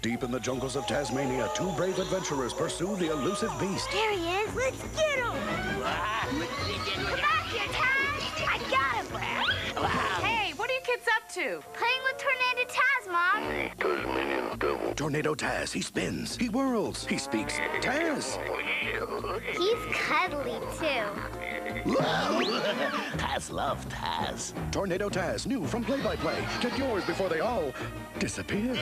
Deep in the jungles of Tasmania, two brave adventurers pursue the elusive beast. There he is. Let's get him. Come back here, Taz. I got him. Hey, what are you kids up to? Playing with Tornado Taz, Mom. Tornado Taz, he spins, he whirls, he speaks Taz. He's cuddly, too. Taz loved Taz. Tornado Taz, new from Play by Play. Get yours before they all disappear.